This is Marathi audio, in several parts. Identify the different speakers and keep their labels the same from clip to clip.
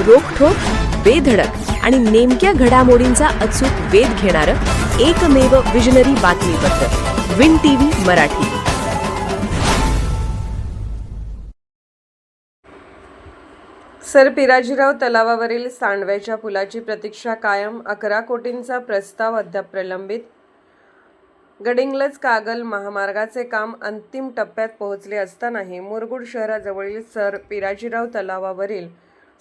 Speaker 1: रोखठोक, बेधडक आणि नेमक्या घडामोडींचा अचूक वेध घेणारं एकमेव विजनरी बातमीपत्र विन टीव्ही मराठी.
Speaker 2: सर पिराजीराव तलावावरील सांडव्याच्या पुलाची प्रतीक्षा कायम, 11 कोटींचा प्रस्ताव अद्याप प्रलंबित. गडिंग्लज कागल महामार्गाचे काम अंतिम टप्प्यात पोहोचले असतानाही मुरगुड शहराजवळील सर पिराजीराव तलावावरील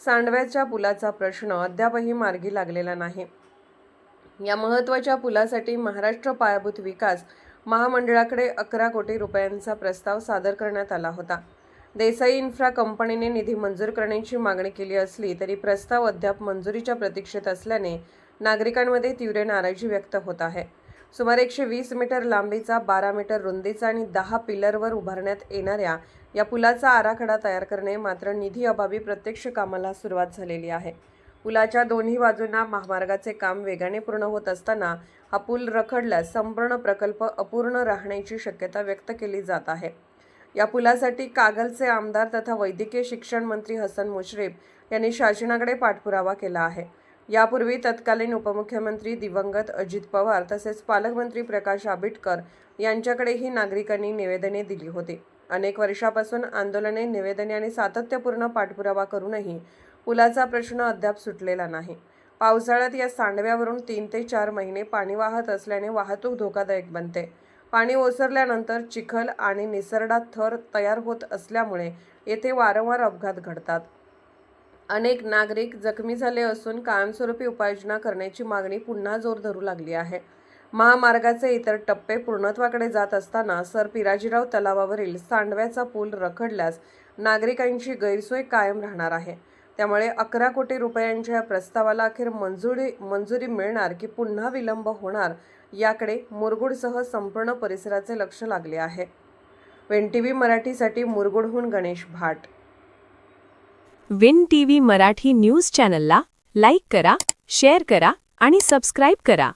Speaker 2: सांडव्याच्या पुलाचा प्रश्न अद्यापही मार्गी लागलेला नाही. या महत्त्वाच्या पुलासाठी महाराष्ट्र पायाभूत विकास महामंडळाकडे 11 कोटी रुपयांचा प्रस्ताव सादर करण्यात आला होता. देसाई इन्फ्रा कंपनीने निधी मंजूर करण्याची मागणी केली असली तरी प्रस्ताव अद्याप मंजुरीच्या प्रतीक्षेत असल्याने नागरिकांमध्ये तीव्र नाराजी व्यक्त होत आहे. सुमारे 120 मीटर लांबीचा, 12 मीटर रुंदीचा आणि 10 पिलरवर उभारण्यात येणाऱ्या या पुलाचा आराखडा तयार करणे मात्र निधी अभावी प्रत्यक्ष कामाला सुरुवात झालेली आहे. पुलाच्या दोन्ही बाजूंना महामार्गाचे काम वेगाने पूर्ण होत असताना हा पूल रखडल्यास संपूर्ण प्रकल्प अपूर्ण राहण्याची शक्यता व्यक्त केली जात आहे. या पुलासाठी कागलचे आमदार तथा वैद्यकीय शिक्षण मंत्री हसन मुश्रीफ यांनी शासनाकडे पाठपुरावा केला आहे. यापूर्वी तत्कालीन उपमुख्यमंत्री दिवंगत अजित पवार तसेच पालकमंत्री प्रकाश आंबेडकर यांच्याकडेही नागरिकांनी निवेदने दिली होती. अनेक वर्षापासून आंदोलने, निवेदने आणि सातत्यपूर्ण पाठपुरावा करूनही पुलाचा प्रश्न अद्याप सुटलेला नाही. पावसाळ्यात या सांडव्यावरून 3 ते 4 महिने पाणी वाहत असल्याने वाहतूक धोकादायक बनते. पाणी ओसरल्यानंतर चिखल आणि निसरडा थर तयार होत असल्यामुळे येथे वारंवार अपघात घडतात. अनेक नागरिक जखमी झाले असून कायमस्वरूपी उपाययोजना करण्याची मागणी पुन्हा जोर धरू लागली आहे. महामार्गाचे इतर टप्पे पूर्णत्वाकडे जात असताना सर पिराजीराव तलावावरील सांडव्याचा पूल रखडल्यास नागरिकांची गैरसोय कायम राहणार आहे. त्यामुळे 11 कोटी रुपयांच्या या प्रस्तावाला अखेर मंजुरी मिळणार की पुन्हा विलंब होणार याकडे मुरगुडसह संपूर्ण परिसराचे लक्ष लागले आहे. विन टीव्ही मराठीसाठी मुरगुडहून गणेश भाट.
Speaker 1: विन टीव्ही मराठी न्यूज चॅनलला लाईक करा, शेअर करा आणि सबस्क्राईब करा.